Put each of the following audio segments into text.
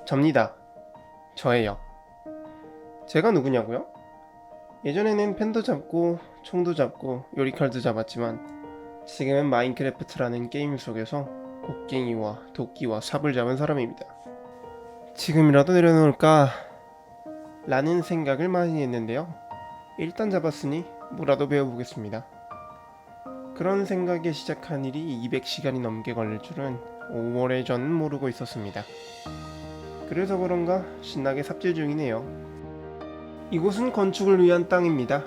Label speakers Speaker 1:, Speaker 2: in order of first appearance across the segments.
Speaker 1: 접니다. 저예요. 제가 누구냐고요? 예전에는 펜도 잡고 총도 잡고 요리칼도 잡았지만 지금은 마인크래프트라는 게임 속에서 곡괭이와 도끼와 삽을 잡은 사람입니다. 지금이라도 내려놓을까 라는 생각을 많이 했는데요. 일단 잡았으니 뭐라도 배워보겠습니다. 그런 생각에 시작한 일이 200시간이 넘게 걸릴 줄은 오래전 모르고 있었습니다. 그래서 그런가 신나게 삽질 중이네요. 이곳은 건축을 위한 땅입니다.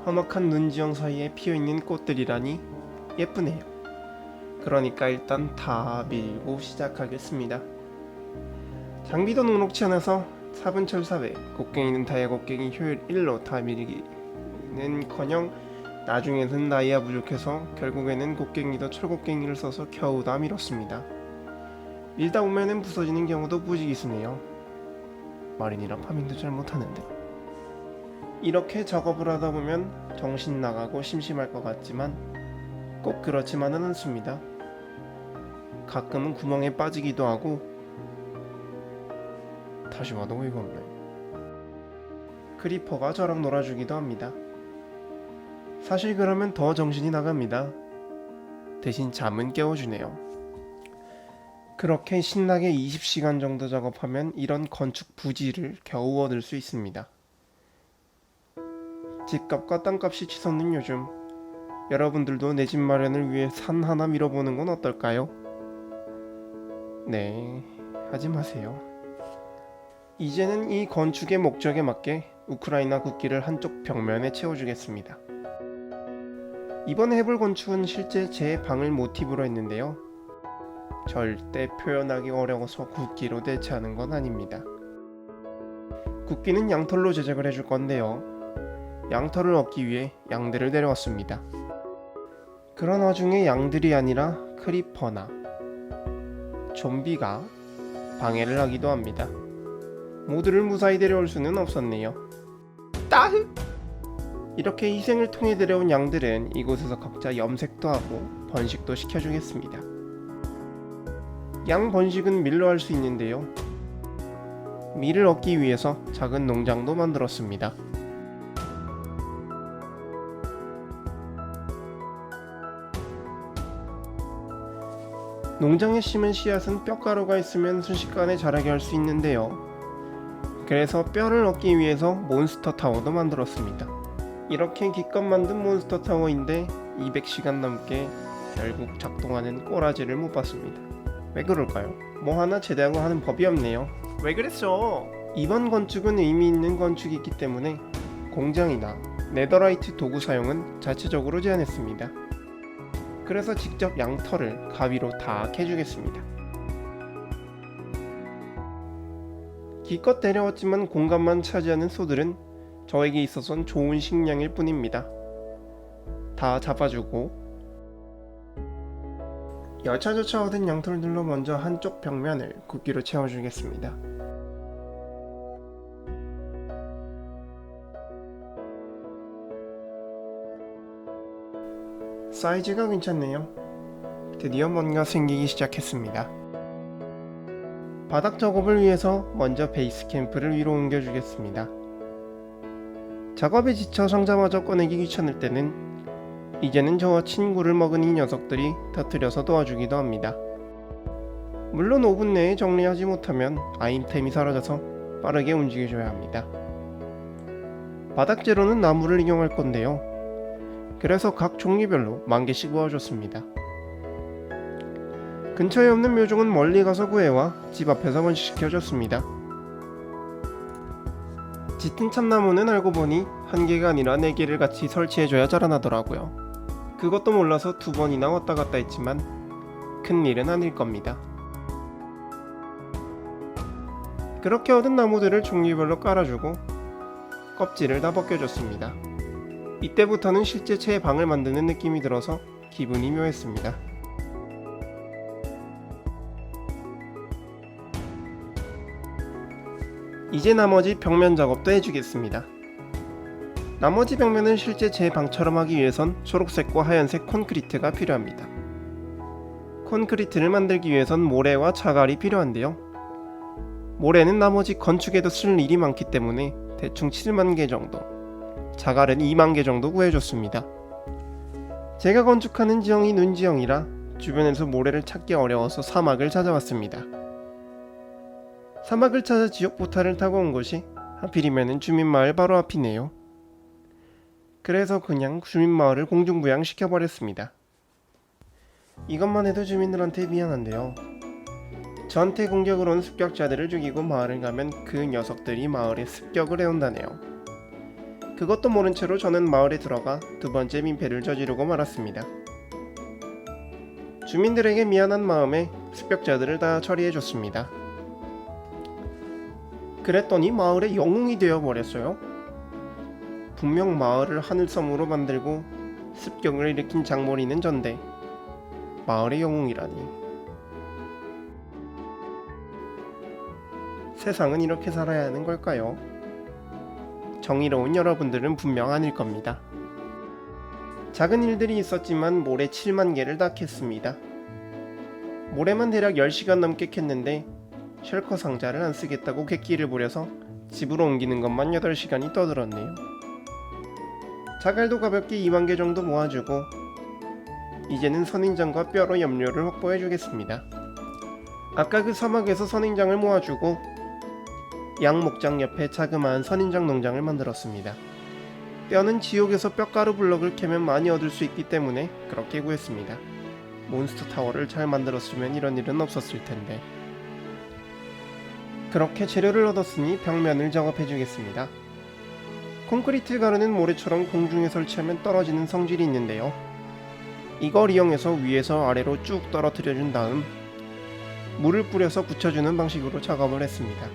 Speaker 1: 험악한 눈지형 사이에 피어있는 꽃들이라니 예쁘네요. 그러니까 일단 다 밀고 시작하겠습니다. 장비도 녹록치 않아서 삽은 철사배, 곡괭이는 다이아 곡괭이 효율 1로 다 밀기는커녕 나중에는 나이가 부족해서 결국에는 곡괭이도 철곡괭이를 써서 겨우 다 밀었습니다. 밀다 보면은 부서지는 경우도 무지기수네요. 마린이라 파밍도 잘 못하는데. 이렇게 작업을 하다 보면 정신 나가고 심심할 것 같지만 꼭 그렇지만은 않습니다. 가끔은 구멍에 빠지기도 하고 다시 와도 어이가 없네. 크리퍼가 저랑 놀아주기도 합니다. 사실 그러면 더 정신이 나갑니다. 대신 잠은 깨워주네요. 그렇게 신나게 20시간 정도 작업하면 이런 건축 부지를 겨우 얻을 수 있습니다. 집값과 땅값이 치솟는 요즘, 여러분들도 내 집 마련을 위해 산 하나 밀어보는 건 어떨까요? 네, 하지 마세요. 이제는 이 건축의 목적에 맞게 우크라이나 국기를 한쪽 벽면에 채워주겠습니다. 이번 해볼 건축은 실제 제 방을 모티브로 했는데요. 절대 표현하기 어려워서 국기로 대체하는 건 아닙니다. 국기는 양털로 제작을 해줄 건데요. 양털을 얻기 위해 양들을 데려왔습니다. 그런 와중에 양들이 아니라 크리퍼나 좀비가 방해를 하기도 합니다. 모두를 무사히 데려올 수는 없었네요. 따흐! 이렇게 희생을 통해 데려온 양들은 이곳에서 각자 염색도 하고 번식도 시켜주겠습니다. 양 번식은 밀로 할 수 있는데요. 밀을 얻기 위해서 작은 농장도 만들었습니다. 농장에 심은 씨앗은 뼈가루가 있으면 순식간에 자라게 할 수 있는데요. 그래서 뼈를 얻기 위해서 몬스터 타워도 만들었습니다. 이렇게 기껏 만든 몬스터 타워인데 200시간 넘게 결국 작동하는 꼬라지를 못 봤습니다. 왜 그럴까요? 뭐 하나 제대로 하는 법이 없네요. 왜 그랬어? 이번 건축은 의미 있는 건축이기 때문에 공장이나 네더라이트 도구 사용은 자체적으로 제한했습니다. 그래서 직접 양털을 가위로 다 캐주겠습니다. 기껏 데려왔지만 공간만 차지하는 소들은 저에게 있어선 좋은 식량일 뿐입니다. 다 잡아주고 여차저차 얻은 양털들로 먼저 한쪽 벽면을 국기로 채워주겠습니다. 사이즈가 괜찮네요. 드디어 뭔가 생기기 시작했습니다. 바닥 작업을 위해서 먼저 베이스 캠프를 위로 옮겨주겠습니다. 작업에 지쳐 상자마저 꺼내기 귀찮을 때는 이제는 저와 친구를 먹은 이 녀석들이 터뜨려서 도와주기도 합니다. 물론 5분 내에 정리하지 못하면 아이템이 사라져서 빠르게 움직여줘야 합니다. 바닥 재료는 나무를 이용할 건데요. 그래서 각 종류별로 10,000개씩 모아줬습니다. 근처에 없는 묘종은 멀리 가서 구해와 집 앞에서 번식시켜줬습니다. 짙은 참나무는 알고 보니 1개가 아니라 4개를 같이 설치해줘야 자라나더라고요. 그것도 몰라서 2번이나 왔다 갔다 했지만 큰일은 아닐 겁니다. 그렇게 얻은 나무들을 종류별로 깔아주고 껍질을 다 벗겨줬습니다. 이때부터는 실제 제 방을 만드는 느낌이 들어서 기분이 묘했습니다. 이제 나머지 벽면 작업도 해주겠습니다. 나머지 벽면을 실제 제 방처럼 하기 위해선 초록색과 하얀색 콘크리트가 필요합니다. 콘크리트를 만들기 위해선 모래와 자갈이 필요한데요. 모래는 나머지 건축에도 쓸 일이 많기 때문에 대충 7만 개 정도, 자갈은 2만 개 정도 구해줬습니다. 제가 건축하는 지형이 눈지형이라 주변에서 모래를 찾기 어려워서 사막을 찾아왔습니다. 사막을 찾아 지옥보타를 타고 온 곳이 하필이면 주민마을 바로 앞이네요. 그래서 그냥 주민마을을 공중부양시켜버렸습니다. 이것만 해도 주민들한테 미안한데요. 저한테 공격을 온 습격자들을 죽이고 마을을 가면 그 녀석들이 마을에 습격을 해온다네요. 그것도 모른 채로 저는 마을에 들어가 두 번째 민폐를 저지르고 말았습니다. 주민들에게 미안한 마음에 습격자들을 다 처리해줬습니다. 그랬더니 마을의 영웅이 되어버렸어요. 분명 마을을 하늘섬으로 만들고 습격을 일으킨 장모리는 전데 마을의 영웅이라니. 세상은 이렇게 살아야 하는 걸까요? 정의로운 여러분들은 분명 아닐 겁니다. 작은 일들이 있었지만 모래 7만 개를 다 캤습니다. 모래만 대략 10시간 넘게 캤는데 쉘커 상자를 안 쓰겠다고 객기를 부려서 집으로 옮기는 것만 8시간이 떠들었네요. 자갈도 가볍게 2만 개 정도 모아주고 이제는 선인장과 뼈로 염료를 확보해 주겠습니다. 아까 그 사막에서 선인장을 모아주고 양 목장 옆에 자그마한 선인장 농장을 만들었습니다. 뼈는 지옥에서 뼈가루 블럭을 캐면 많이 얻을 수 있기 때문에 그렇게 구했습니다. 몬스터 타워를 잘 만들었으면 이런 일은 없었을 텐데. 그렇게 재료를 얻었으니 벽면을 작업해 주겠습니다. 콘크리트 가루는 모래처럼 공중에 설치하면 떨어지는 성질이 있는데요. 이걸 이용해서 위에서 아래로 쭉 떨어뜨려 준 다음 물을 뿌려서 붙여주는 방식으로 작업을 했습니다.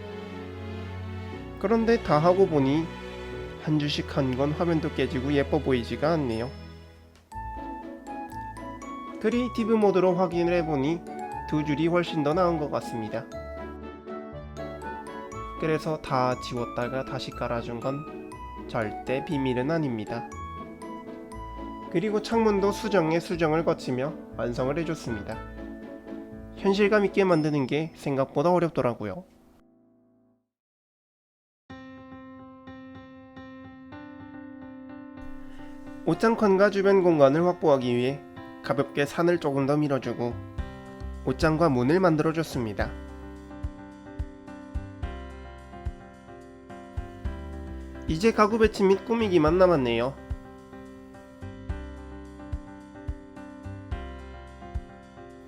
Speaker 1: 그런데 다 하고 보니 한 줄씩 한 건 화면도 깨지고 예뻐 보이지가 않네요. 크리에이티브 모드로 확인을 해보니 두 줄이 훨씬 더 나은 것 같습니다. 그래서 다 지웠다가 다시 깔아준 건 절대 비밀은 아닙니다. 그리고 창문도 수정에 수정을 거치며 완성을 해줬습니다. 현실감 있게 만드는 게 생각보다 어렵더라고요. 옷장칸과 주변 공간을 확보하기 위해 가볍게 산을 조금 더 밀어주고 옷장과 문을 만들어줬습니다. 이제 가구 배치 및 꾸미기만 남았네요.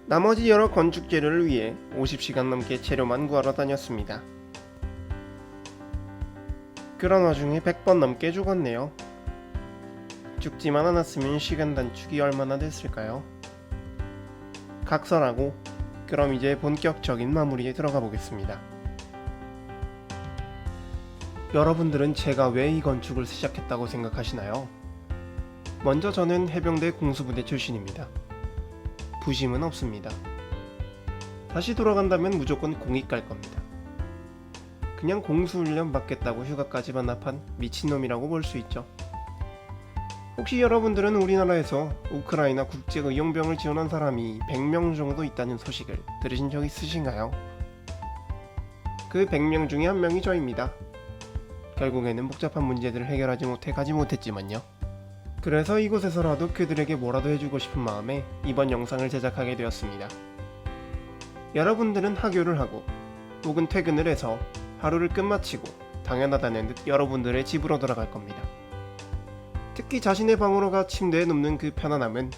Speaker 1: 나머지 여러 건축 재료를 위해 50시간 넘게 재료만 구하러 다녔습니다. 그런 와중에 100번 넘게 죽었네요. 죽지만 않았으면 시간 단축이 얼마나 됐을까요? 각설하고 그럼 이제 본격적인 마무리에 들어가 보겠습니다. 여러분들은 제가 왜 이 건축을 시작했다고 생각하시나요? 먼저 저는 해병대 공수부대 출신입니다. 부심은 없습니다. 다시 돌아간다면 무조건 공익 갈 겁니다. 그냥 공수훈련 받겠다고 휴가까지 반납한 미친놈이라고 볼 수 있죠. 혹시 여러분들은 우리나라에서 우크라이나 국제의용병을 지원한 사람이 100명 정도 있다는 소식을 들으신 적 있으신가요? 그 100명 중에 한 명이 저입니다. 결국에는 복잡한 문제들을 해결하지 못해 가지 못했지만요. 그래서 이곳에서라도 그들에게 뭐라도 해주고 싶은 마음에 이번 영상을 제작하게 되었습니다. 여러분들은 하교를 하고 혹은 퇴근을 해서 하루를 끝마치고 당연하다는 듯 여러분들의 집으로 돌아갈 겁니다. 특히 자신의 방으로 가 침대에 눕는 그 편안함은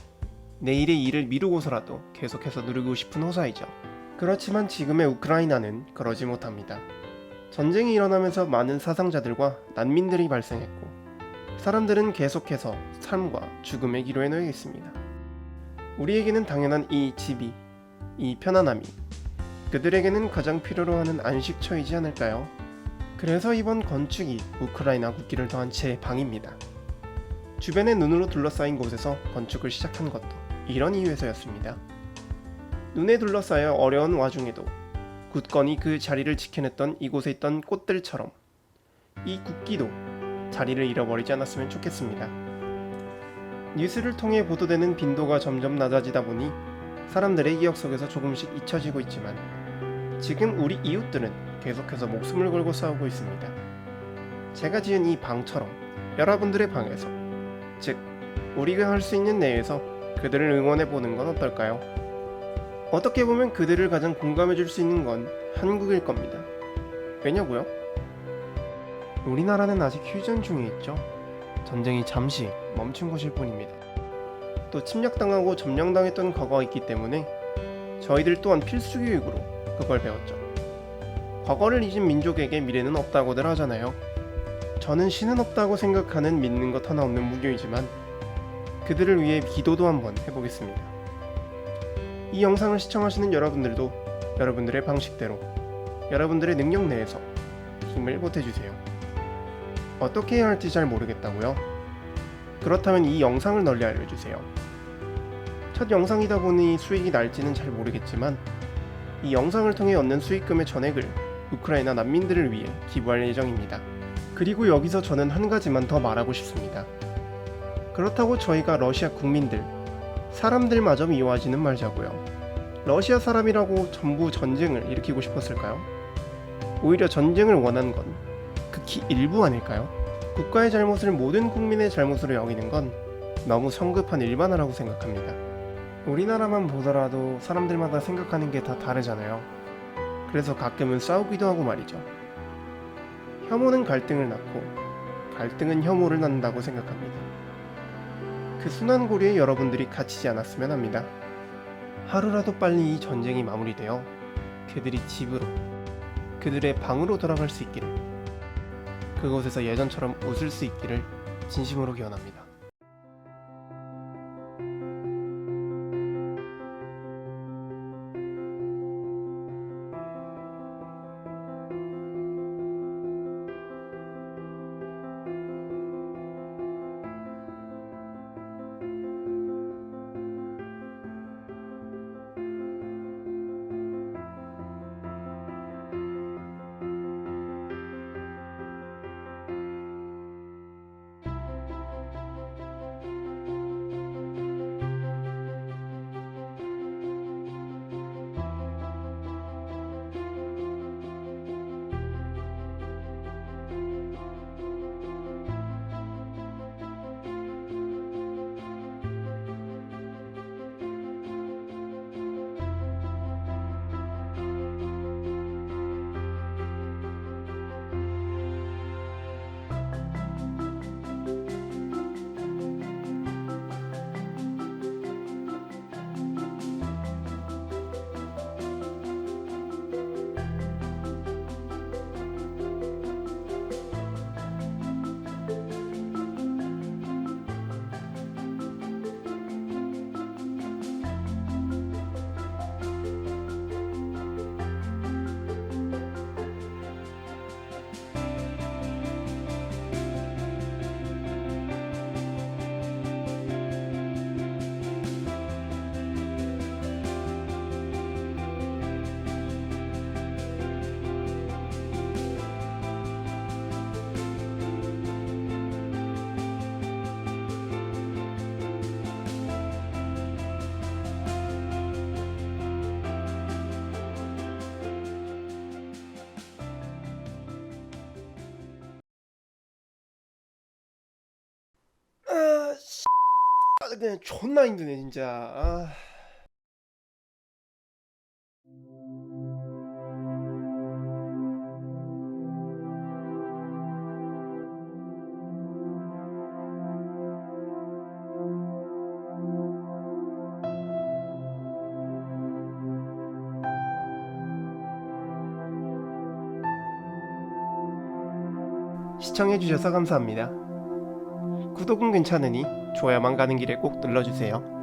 Speaker 1: 내일의 일을 미루고서라도 계속해서 누리고 싶은 호사이죠. 그렇지만 지금의 우크라이나는 그러지 못합니다. 전쟁이 일어나면서 많은 사상자들과 난민들이 발생했고 사람들은 계속해서 삶과 죽음의 기로에 놓여 있습니다. 우리에게는 당연한 이 집이, 이 편안함이 그들에게는 가장 필요로 하는 안식처이지 않을까요? 그래서 이번 건축이 우크라이나 국기를 더한 제 방입니다. 주변에 눈으로 둘러싸인 곳에서 건축을 시작한 것도 이런 이유에서였습니다. 눈에 둘러싸여 어려운 와중에도 굳건히 그 자리를 지켜냈던 이곳에 있던 꽃들처럼 이 국기도 자리를 잃어버리지 않았으면 좋겠습니다. 뉴스를 통해 보도되는 빈도가 점점 낮아지다 보니 사람들의 기억 속에서 조금씩 잊혀지고 있지만 지금 우리 이웃들은 계속해서 목숨을 걸고 싸우고 있습니다. 제가 지은 이 방처럼 여러분들의 방에서, 즉 우리가 할 수 있는 내에서 그들을 응원해 보는 건 어떨까요? 어떻게 보면 그들을 가장 공감해 줄 수 있는 건 한국일 겁니다. 왜냐고요? 우리나라는 아직 휴전 중에 있죠. 전쟁이 잠시 멈춘 것일 뿐입니다. 또 침략당하고 점령당했던 과거가 있기 때문에 저희들 또한 필수 교육으로 그걸 배웠죠. 과거를 잊은 민족에게 미래는 없다고들 하잖아요. 저는 신은 없다고 생각하는 믿는 것 하나 없는 무교이지만 그들을 위해 기도도 한번 해보겠습니다. 이 영상을 시청하시는 여러분들도 여러분들의 방식대로 여러분들의 능력 내에서 힘을 보태주세요. 어떻게 해야 할지 잘 모르겠다고요? 그렇다면 이 영상을 널리 알려주세요. 첫 영상이다 보니 수익이 날지는 잘 모르겠지만 이 영상을 통해 얻는 수익금의 전액을 우크라이나 난민들을 위해 기부할 예정입니다. 그리고 여기서 저는 한 가지만 더 말하고 싶습니다. 그렇다고 저희가 러시아 국민들, 사람들마저 미워하지는 말자고요. 러시아 사람이라고 전부 전쟁을 일으키고 싶었을까요? 오히려 전쟁을 원한 건 극히 일부 아닐까요? 국가의 잘못을 모든 국민의 잘못으로 여기는 건 너무 성급한 일반화라고 생각합니다. 우리나라만 보더라도 사람들마다 생각하는 게 다 다르잖아요. 그래서 가끔은 싸우기도 하고 말이죠. 혐오는 갈등을 낳고 갈등은 혐오를 낳는다고 생각합니다. 그 순환 고리에 여러분들이 갇히지 않았으면 합니다. 하루라도 빨리 이 전쟁이 마무리되어 그들이 집으로, 그들의 방으로 돌아갈 수 있기를, 그곳에서 예전처럼 웃을 수 있기를 진심으로 기원합니다. 그냥 존나 힘드네 진짜. 시청해주셔서 감사합니다. 구독은 괜찮으니 좋아요만 가는 길에 꼭 눌러주세요.